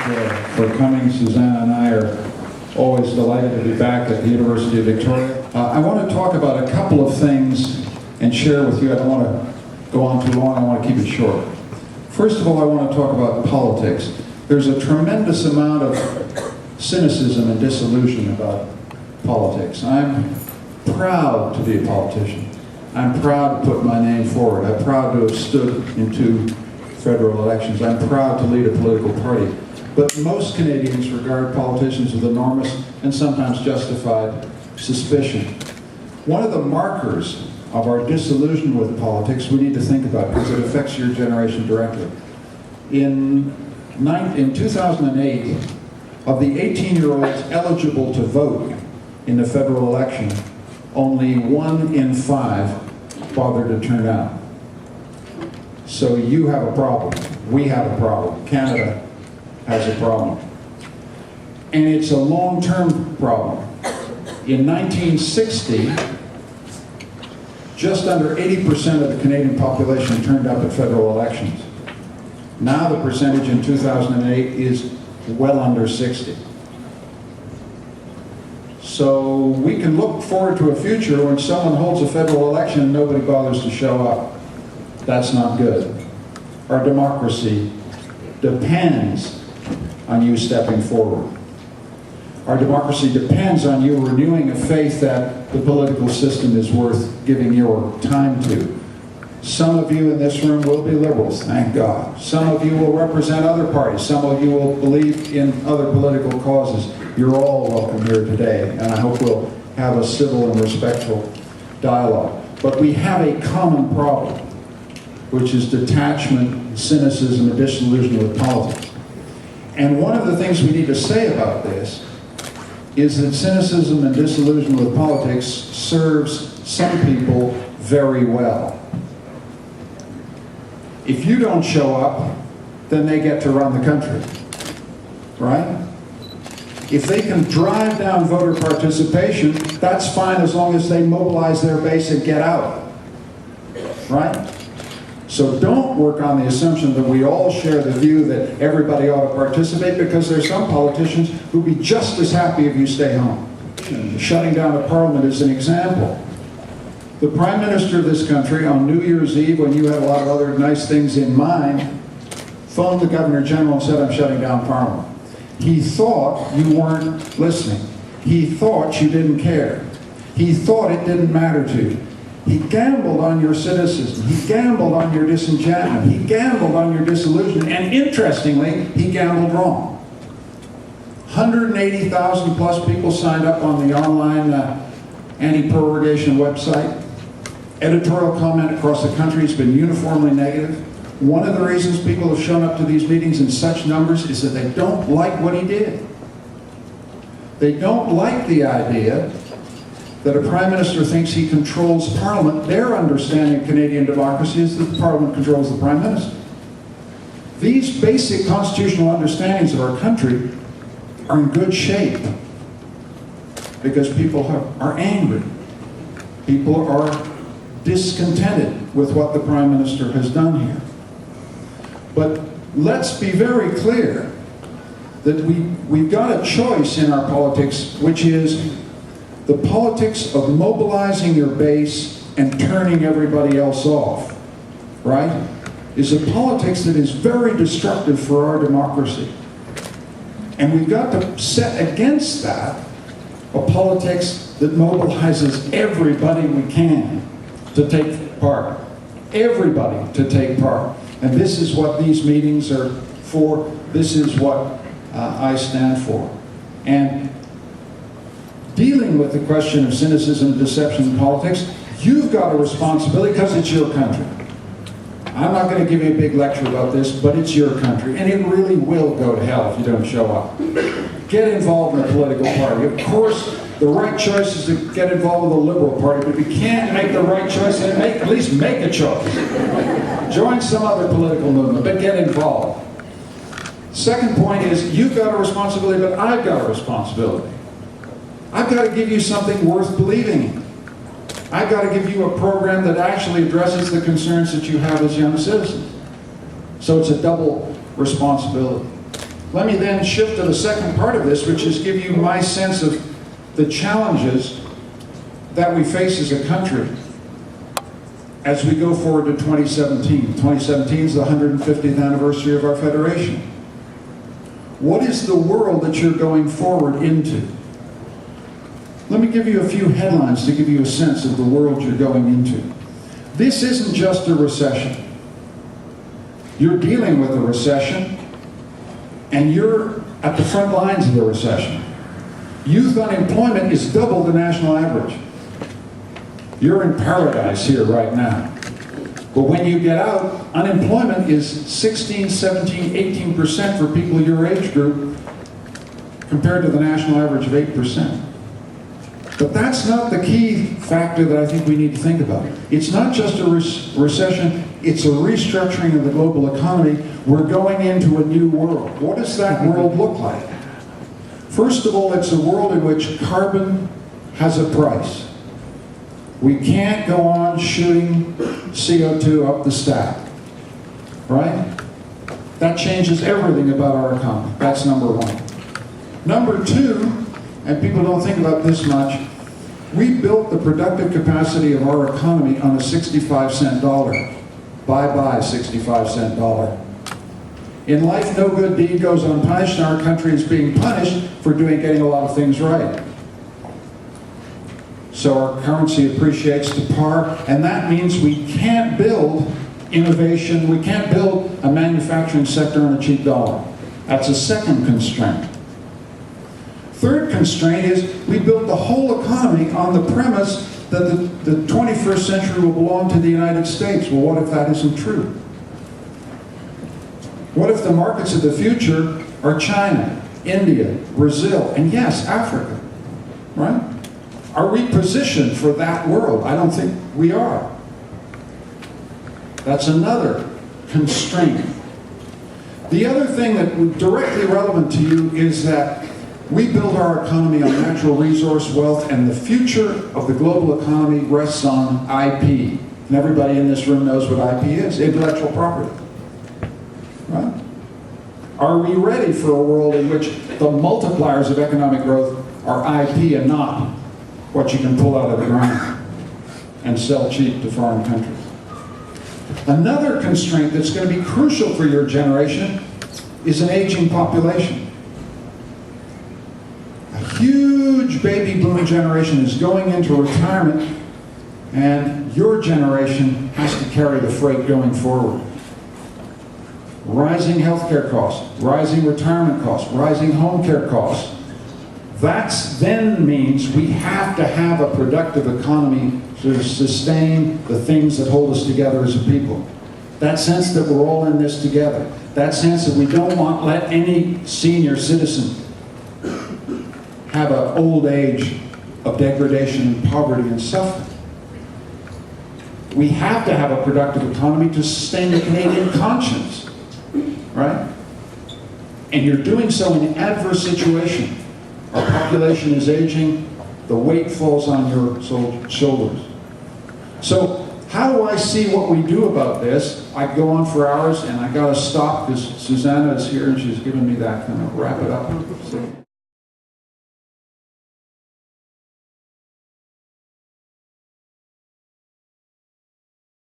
for coming. Susanna and I are always delighted to be back at the University of Victoria. I want to talk about a couple of things and share with you. I don't want to go on too long. I want to keep it short. First of all, I want to talk about politics. There's a tremendous amount of cynicism and disillusion about politics. I'm proud to be a politician. I'm proud to put my name forward. I'm proud to have stood in 2 federal elections. I'm proud to lead a political party. But most Canadians regard politicians with enormous and sometimes justified suspicion. One of the markers of our disillusion with politics we need to think about because it affects your generation directly. In 2008, of the 18-year-olds eligible to vote in the federal election, only 1 in 5 bothered to turn out. So you have a problem. We have a problem. Canada has a problem. And it's a long-term problem. In 1960, just under 80% of the Canadian population turned up at federal elections. Now the percentage in 2008 is well under 60. So we can look forward to a future when someone holds a federal election and nobody bothers to show up. That's not good. Our democracy depends on you stepping forward. Our democracy depends on you renewing a faith that the political system is worth giving your time to. Some of you in this room will be liberals, thank God. Some of you will represent other parties. Some of you will believe in other political causes. You're all welcome here today, and I hope we'll have a civil and respectful dialogue. But we have a common problem, which is detachment, cynicism, and disillusion with politics. And one of the things we need to say about this is that cynicism and disillusion with politics serves some people very well. If you don't show up, then they get to run the country, right? If they can drive down voter participation, that's fine as long as they mobilize their base and get out, right? So don't work on the assumption that we all share the view that everybody ought to participate, because there's some politicians who'd be just as happy if you stay home. Shutting down a parliament is an example. The Prime Minister of this country on New Year's Eve, when you had a lot of other nice things in mind, phoned the Governor General and said, I'm shutting down Parliament. He thought you weren't listening. He thought you didn't care. He thought it didn't matter to you. He gambled on your cynicism. He gambled on your disenchantment. He gambled on your disillusion. And interestingly, he gambled wrong. 180,000 plus people signed up on the online anti-prorogation website. Editorial comment across the country has been uniformly negative. One of the reasons people have shown up to these meetings in such numbers is that they don't like what he did. They don't like the idea that a Prime Minister thinks he controls Parliament. Their understanding of Canadian democracy is that the Parliament controls the Prime Minister. These basic constitutional understandings of our country are in good shape because people are angry. People are discontented with what the Prime Minister has done here. But let's be very clear that we've got a choice in our politics, which is the politics of mobilizing your base and turning everybody else off, right? Is a politics that is very destructive for our democracy. And we've got to set against that a politics that mobilizes everybody we can to take part. Everybody to take part. And this is what these meetings are for. This is what I stand for. And dealing with the question of cynicism and deception in politics, you've got a responsibility because it's your country. I'm not going to give you a big lecture about this, but it's your country, and it really will go to hell if you don't show up. Get involved in a political party. Of course, the right choice is to get involved with the Liberal Party, but if you can't make the right choice, then at least make a choice. Join some other political movement, but get involved. Second point is, you've got a responsibility, but I've got a responsibility. I've got to give you something worth believing in. I've got to give you a program that actually addresses the concerns that you have as young citizens. So it's a double responsibility. Let me then shift to the second part of this, which is give you my sense of the challenges that we face as a country as we go forward to 2017. 2017 is the 150th anniversary of our federation. What is the world that you're going forward into? Let me give you a few headlines to give you a sense of the world you're going into. This isn't just a recession. You're dealing with a recession, and you're at the front lines of the recession. Youth unemployment is double the national average. You're in paradise here right now. But when you get out, unemployment is 16, 17, 18% for people your age group, compared to the national average of 8%. But that's not the key factor that I think we need to think about. It's not just a recession, it's a restructuring of the global economy. We're going into a new world. What does that world look like? First of all, it's a world in which carbon has a price. We can't go on shooting CO2 up the stack, right? That changes everything about our economy. That's number one. Number two, and people don't think about this much, we built the productive capacity of our economy on a 65-cent dollar. Bye-bye 65-cent dollar. In life, no good deed goes unpunished, and our country is being punished for getting a lot of things right. So our currency appreciates to par, and that means we can't build innovation, we can't build a manufacturing sector on a cheap dollar. That's a second constraint. Third constraint is we built the whole economy on the premise that the 21st century will belong to the United States. Well, what if that isn't true? What if the markets of the future are China, India, Brazil, and yes, Africa, right? Are we positioned for that world? I don't think we are. That's another constraint. The other thing that is directly relevant to you is that we build our economy on natural resource wealth, and the future of the global economy rests on IP. And everybody in this room knows what IP is, intellectual property. Right? Are we ready for a world in which the multipliers of economic growth are IP and not what you can pull out of the ground and sell cheap to foreign countries? Another constraint that's going to be crucial for your generation is an aging population. A huge baby boom generation is going into retirement, and your generation has to carry the freight going forward. Rising healthcare costs, rising retirement costs, rising home care costs. That then means we have to have a productive economy to sustain the things that hold us together as a people. That sense that we're all in this together. That sense that we don't let any senior citizen have an old age of degradation and poverty and suffering. We have to have a productive economy to sustain the Canadian conscience, right? And you're doing so in an adverse situation. Our population is aging, the weight falls on your shoulders. So how do I see what we do about this? I go on for hours, and I gotta stop because Susanna is here and she's giving me that kind of wrap it up. So.